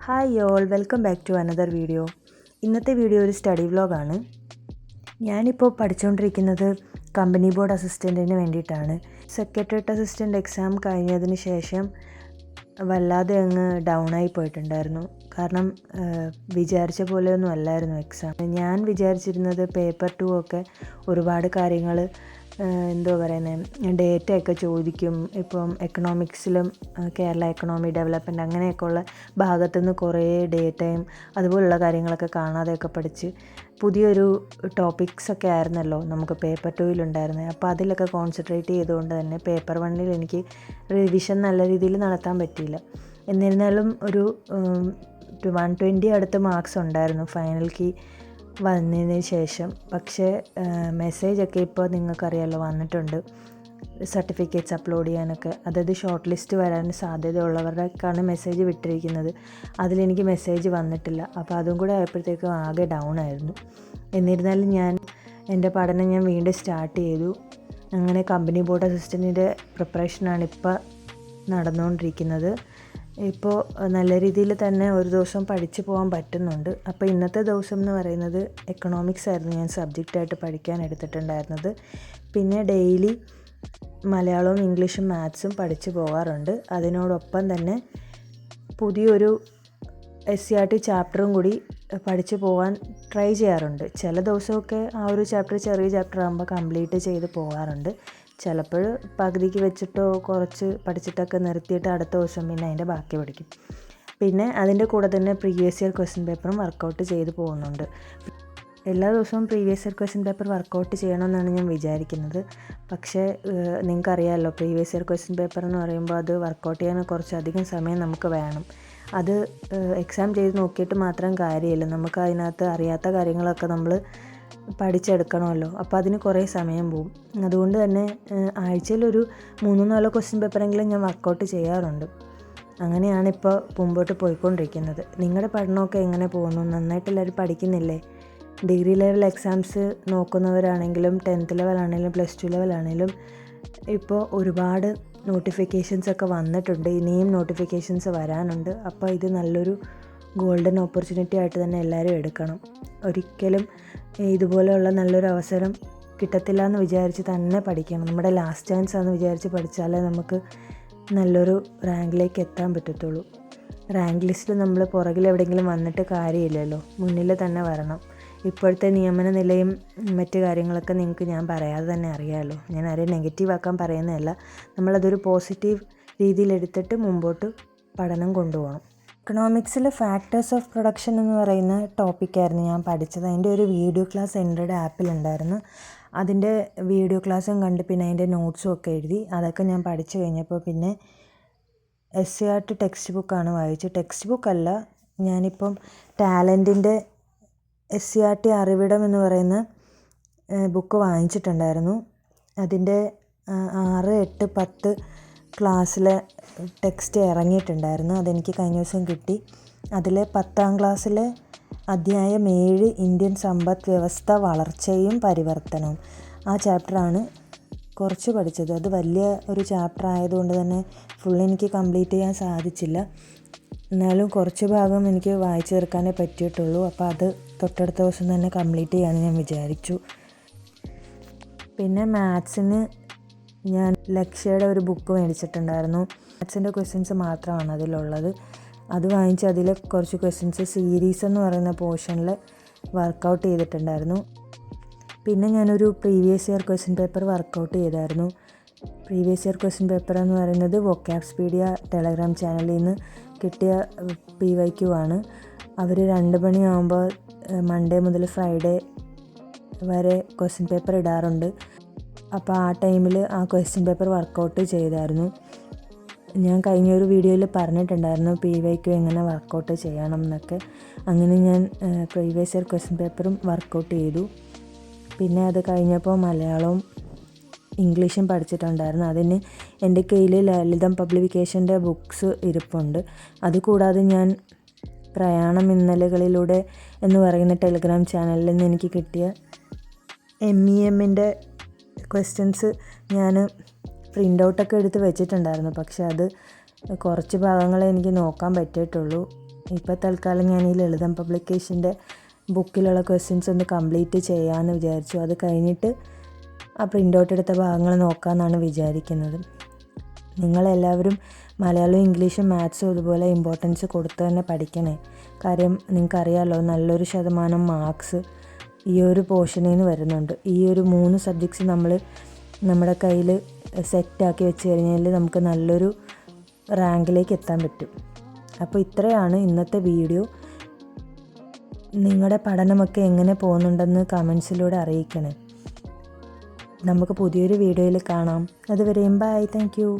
Hi all, welcome back to another video. ഇന്നത്തെ video ഒരു study വ്ലോഗാണ്. ഞാനിപ്പോൾ പഠിച്ചുകൊണ്ടിരിക്കുന്നത് കമ്പനി ബോർഡ് അസിസ്റ്റൻറ്റിന് വേണ്ടിയിട്ടാണ്. സെക്രട്ടേറിയറ്റ് അസിസ്റ്റൻ്റ് എക്സാം കഴിഞ്ഞതിന് ശേഷം വല്ലാതെ അങ്ങ് ഡൗണായി പോയിട്ടുണ്ടായിരുന്നു. കാരണം വിചാരിച്ച പോലെയൊന്നും അല്ലായിരുന്നു എക്സാം. ഞാൻ വിചാരിച്ചിരുന്നത് പേപ്പർ 2 ഒക്കെ ഒരുപാട് കാര്യങ്ങൾ ഡേറ്റയൊക്കെ ചോദിക്കും. ഇപ്പം എക്കണോമിക്സിലും കേരള എക്കണോമി ഡെവലപ്മെൻറ്റ് അങ്ങനെയൊക്കെയുള്ള ഭാഗത്തുനിന്ന് കുറേ ഡേറ്റയും അതുപോലുള്ള കാര്യങ്ങളൊക്കെ കാണാതെയൊക്കെ പഠിച്ച് പുതിയൊരു ടോപ്പിക്സൊക്കെ ആയിരുന്നല്ലോ നമുക്ക് പേപ്പർ 2-ലുണ്ടായിരുന്നത്. അപ്പോൾ അതിലൊക്കെ കോൺസെൻട്രേറ്റ് ചെയ്തുകൊണ്ട് തന്നെ പേപ്പർ 1-ൽ എനിക്ക് റിവിഷൻ നല്ല രീതിയിൽ നടത്താൻ പറ്റിയില്ല. എന്നിരുന്നാലും ഒരു 120 അടുത്ത് മാർക്സ് ഉണ്ടായിരുന്നു ഫൈനൽക്ക് വന്നതിന് ശേഷം. പക്ഷേ മെസ്സേജൊക്കെ ഇപ്പോൾ നിങ്ങൾക്കറിയാമല്ലോ വന്നിട്ടുണ്ട്, സർട്ടിഫിക്കറ്റ്സ് അപ്ലോഡ് ചെയ്യാനൊക്കെ. അതായത് ഷോർട്ട് ലിസ്റ്റ് വരാൻ സാധ്യതയുള്ളവർക്കാണ് മെസ്സേജ് വിട്ടിരിക്കുന്നത്. അതിലെനിക്ക് മെസ്സേജ് വന്നിട്ടില്ല. അപ്പോൾ അതും കൂടെ ആയപ്പോഴത്തേക്കും ആകെ ഡൗൺ ആയിരുന്നു. എന്നിരുന്നാലും എൻ്റെ പഠനം ഞാൻ വീണ്ടും സ്റ്റാർട്ട് ചെയ്തു. അങ്ങനെ കമ്പനി ബോർഡ് അസിസ്റ്റൻറ്റിൻ്റെ പ്രിപ്പറേഷനാണ് ഇപ്പോൾ നടന്നുകൊണ്ടിരിക്കുന്നത്. ഇപ്പോൾ നല്ല രീതിയിൽ തന്നെ ഒരു ദിവസം പഠിച്ചു പോകാൻ പറ്റുന്നുണ്ട്. അപ്പോൾ ഇന്നത്തെ ദിവസം എന്ന് പറയുന്നത് എക്കണോമിക്സ് ആയിരുന്നു ഞാൻ സബ്ജക്റ്റായിട്ട് പഠിക്കാൻ എടുത്തിട്ടുണ്ടായിരുന്നത്. പിന്നെ ഡെയിലി മലയാളവും ഇംഗ്ലീഷും മാത്സും പഠിച്ചു പോകാറുണ്ട്. അതിനോടൊപ്പം തന്നെ പുതിയൊരു SCERT ചാപ്റ്ററും കൂടി പഠിച്ചു പോകാൻ ട്രൈ ചെയ്യാറുണ്ട്. ചില ദിവസമൊക്കെ ആ ഒരു ചാപ്റ്റർ ചെറിയ ചാപ്റ്റർ ആകുമ്പോൾ കംപ്ലീറ്റ് ചെയ്ത് പോകാറുണ്ട്. ചിലപ്പോൾ പകുതിക്ക് വെച്ചിട്ടോ കുറച്ച് പഠിച്ചിട്ടൊക്കെ നിർത്തിയിട്ട് അടുത്ത ദിവസം പിന്നെ അതിൻ്റെ ബാക്കി പഠിക്കും. പിന്നെ അതിൻ്റെ കൂടെ തന്നെ പ്രീവിയസ് ഇയർ ക്വസ്റ്റ്യൻ പേപ്പറും വർക്കൗട്ട് ചെയ്ത് പോകുന്നുണ്ട്. എല്ലാ ദിവസവും previous year question paper work out ചെയ്യണമെന്നാണ് ഞാൻ വിചാരിക്കുന്നത്. പക്ഷേ നിങ്ങൾക്കറിയാമല്ലോ, പ്രീവിയസ് ഇയർ ക്വസ്റ്റ്യൻ പേപ്പർ എന്ന് പറയുമ്പോൾ അത് വർക്കൗട്ട് ചെയ്യാൻ കുറച്ചധികം സമയം നമുക്ക് വേണം. അത് എക്സാം ചെയ്ത് നോക്കിയിട്ട് മാത്രം കാര്യമില്ല. നമുക്ക് അതിനകത്ത് അറിയാത്ത കാര്യങ്ങളൊക്കെ നമ്മൾ പഠിച്ചെടുക്കണമല്ലോ. അപ്പോൾ അതിന് കുറേ സമയം പോകും. അതുകൊണ്ട് തന്നെ ആഴ്ചയിലൊരു 3-4 ക്വസ്റ്റ്യൻ പേപ്പറെങ്കിലും ഞാൻ വർക്കൗട്ട് ചെയ്യാറുണ്ട്. അങ്ങനെയാണ് ഇപ്പോൾ മുമ്പോട്ട് പോയിക്കൊണ്ടിരിക്കുന്നത്. നിങ്ങളുടെ പഠനമൊക്കെ എങ്ങനെ പോകുന്നു? നന്നായിട്ട് എല്ലാവരും പഠിക്കുന്നില്ലേ? ഡിഗ്രി ലെവൽ എക്സാംസ് നോക്കുന്നവരാണെങ്കിലും 10th ലെവലാണെങ്കിലും +2 ലെവലാണെങ്കിലും ഇപ്പോൾ ഒരുപാട് നോട്ടിഫിക്കേഷൻസൊക്കെ വന്നിട്ടുണ്ട്. ഇനിയും നോട്ടിഫിക്കേഷൻസ് വരാനുണ്ട്. അപ്പോൾ ഇത് നല്ലൊരു ഗോൾഡൻ ഓപ്പർച്യൂണിറ്റി ആയിട്ട് തന്നെ എല്ലാവരും എടുക്കണം. ഒരിക്കലും ഇതുപോലെയുള്ള നല്ലൊരു അവസരം കിട്ടത്തില്ല എന്ന് വിചാരിച്ച് തന്നെ പഠിക്കണം. നമ്മുടെ ലാസ്റ്റ് ചാൻസ് ആണെന്ന് വിചാരിച്ച് പഠിച്ചാലേ നമുക്ക് നല്ലൊരു റാങ്കിലേക്ക് എത്താൻ പറ്റത്തുള്ളൂ. റാങ്ക് ലിസ്റ്റിൽ നമ്മൾ പുറകിൽ എവിടെയെങ്കിലും വന്നിട്ട് കാര്യമില്ലല്ലോ, മുന്നിൽ തന്നെ വരണം. ഇപ്പോഴത്തെ നിയമന നിലയും മറ്റു കാര്യങ്ങളൊക്കെ നിങ്ങൾക്ക് ഞാൻ പറയാതെ തന്നെ അറിയാമല്ലോ. ഞാൻ ആരെയും നെഗറ്റീവ് ആക്കാൻ പറയുന്നതല്ല. നമ്മളതൊരു പോസിറ്റീവ് രീതിയിലെടുത്തിട്ട് മുമ്പോട്ട് പഠനം കൊണ്ടുപോകണം. എക്കണോമിക്സിൽ ഫാക്ടേഴ്സ് ഓഫ് പ്രൊഡക്ഷൻ എന്ന് പറയുന്ന ടോപ്പിക്കായിരുന്നു ഞാൻ പഠിച്ചത്. അതിൻ്റെ ഒരു വീഡിയോ ക്ലാസ് എൻ്റെ ആപ്പിലുണ്ടായിരുന്നു. അതിൻ്റെ വീഡിയോ ക്ലാസ്സും കണ്ട് പിന്നെ അതിൻ്റെ നോട്ട്സും ഒക്കെ എഴുതി. അതൊക്കെ ഞാൻ പഠിച്ചു കഴിഞ്ഞപ്പോൾ പിന്നെ SCERT ടെക്സ്റ്റ് ബുക്കാണ് വായിച്ചത്. ടെക്സ്റ്റ് ബുക്കല്ല, ഞാനിപ്പം ടാലൻറ്റിൻ്റെ SCERT അറിവിടം എന്ന് പറയുന്ന ബുക്ക് വാങ്ങിച്ചിട്ടുണ്ടായിരുന്നു. അതിൻ്റെ 6, 8, 10 ക്ലാസ്സിലെ ടെക്സ്റ്റ് ഇറങ്ങിയിട്ടുണ്ടായിരുന്നു. അതെനിക്ക് കഴിഞ്ഞ ദിവസം കിട്ടി. അതിൽ 10ാം ക്ലാസ്സിലെ അധ്യായം 7 ഇന്ത്യൻ സമ്പദ് വ്യവസ്ഥ വളർച്ചയും പരിവർത്തനവും, ആ ചാപ്റ്ററാണ് കുറച്ച് പഠിച്ചത്. അത് വലിയ ഒരു ചാപ്റ്റർ ആയതുകൊണ്ട് തന്നെ ഫുൾ എനിക്ക് കംപ്ലീറ്റ് ചെയ്യാൻ സാധിച്ചില്ല. എന്നാലും കുറച്ച് ഭാഗം എനിക്ക് വായിച്ചു തീർക്കാനേ പറ്റിയിട്ടുള്ളൂ. അപ്പോൾ അത് തൊട്ടടുത്ത ദിവസം തന്നെ കംപ്ലീറ്റ് ചെയ്യാമെന്ന് ഞാൻ വിചാരിച്ചു. പിന്നെ മാത്സിന് ഞാൻ ലക്ഷ്യയുടെ ഒരു ബുക്ക് മേടിച്ചിട്ടുണ്ടായിരുന്നു. മാത്സിൻ്റെ ക്വസ്റ്റ്യൻസ് മാത്രമാണ് അതിലുള്ളത്. അത് വാങ്ങിച്ച് അതിൽ കുറച്ച് ക്വസ്റ്റ്യൻസ് സീരീസ് എന്ന് പറയുന്ന പോർഷനിൽ വർക്കൗട്ട് ചെയ്തിട്ടുണ്ടായിരുന്നു. പിന്നെ ഞാനൊരു previous year question paper work out ചെയ്തായിരുന്നു. പ്രീവിയസ് ഇയർ ക്വസ്റ്റ്യൻ പേപ്പർ എന്ന് പറയുന്നത് വൊക്കാബ്സ്പീഡിയ ടെലഗ്രാം ചാനലിൽ നിന്ന് കിട്ടിയ PYQ ആണ്. അവർ 2 മണിയാകുമ്പോൾ മൺഡേ മുതൽ ഫ്രൈഡേ വരെ ക്വസ്റ്റ്യൻ പേപ്പർ ഇടാറുണ്ട്. അപ്പോൾ ആ ടൈമിൽ ആ ക്വസ്റ്റ്യൻ പേപ്പർ വർക്കൗട്ട് ചെയ്തായിരുന്നു. ഞാൻ കഴിഞ്ഞൊരു വീഡിയോയിൽ പറഞ്ഞിട്ടുണ്ടായിരുന്നു PYQ എങ്ങനെ വർക്കൗട്ട് ചെയ്യണം എന്നൊക്കെ. അങ്ങനെ ഞാൻ പ്രീവിയസ് ഇയർ ക്വസ്റ്റ്യൻ പേപ്പറും വർക്കൗട്ട് ചെയ്തു. പിന്നെ അത് കഴിഞ്ഞപ്പോൾ മലയാളവും ഇംഗ്ലീഷും പഠിച്ചിട്ടുണ്ടായിരുന്നു. അതിന് എൻ്റെ കയ്യിൽ ലളിതം പബ്ലിക്കേഷൻ്റെ ബുക്സ് ഇരിപ്പുണ്ട്. അതുകൂടാതെ ഞാൻ പ്രയാണം ഇന്നലകളിലൂടെ എന്ന് പറയുന്ന ടെലഗ്രാം ചാനലിൽ നിന്ന് എനിക്ക് കിട്ടിയ MEMൻ്റെ ക്വസ്റ്റ്യൻസ് ഞാൻ പ്രിൻ്റ് ഔട്ടൊക്കെ എടുത്ത് വെച്ചിട്ടുണ്ടായിരുന്നു. പക്ഷെ അത് കുറച്ച് ഭാഗങ്ങളെ എനിക്ക് നോക്കാൻ പറ്റിയിട്ടുള്ളൂ. ഇപ്പോൾ തൽക്കാലം ഞാൻ ഈ ലളിതം പബ്ലിക്കേഷൻ്റെ ബുക്കിലുള്ള ക്വസ്റ്റ്യൻസ് ഒന്ന് കംപ്ലീറ്റ് ചെയ്യാമെന്ന് വിചാരിച്ചു. അത് കഴിഞ്ഞിട്ട് ആ പ്രിൻ്റ് ഔട്ട് എടുത്ത ഭാഗങ്ങൾ നോക്കാമെന്നാണ് വിചാരിക്കുന്നത്. നിങ്ങളെല്ലാവരും മലയാളവും ഇംഗ്ലീഷും മാത്സും ഇതുപോലെ ഇമ്പോർട്ടൻസ് കൊടുത്ത് തന്നെ പഠിക്കണേ. കാര്യം നിങ്ങൾക്കറിയാമല്ലോ, നല്ലൊരു ശതമാനം മാർക്സ് ഈ ഒരു പോർഷനിൽ നിന്ന് വരുന്നുണ്ട്. ഈ ഒരു 3 സബ്ജക്ട്സ് നമ്മൾ നമ്മുടെ കയ്യിൽ സെറ്റാക്കി വെച്ച് കഴിഞ്ഞാൽ നമുക്ക് നല്ലൊരു റാങ്കിലേക്ക് എത്താൻ പറ്റും. അപ്പോൾ ഇത്രയാണ് ഇന്നത്തെ വീഡിയോ. നിങ്ങളുടെ പഠനമൊക്കെ എങ്ങനെ പോകുന്നുണ്ടെന്ന് കമൻസിലൂടെ അറിയിക്കണേ. നമുക്ക് പുതിയൊരു വീഡിയോയിൽ കാണാം. അതുവരെയും ബൈ. Thank you.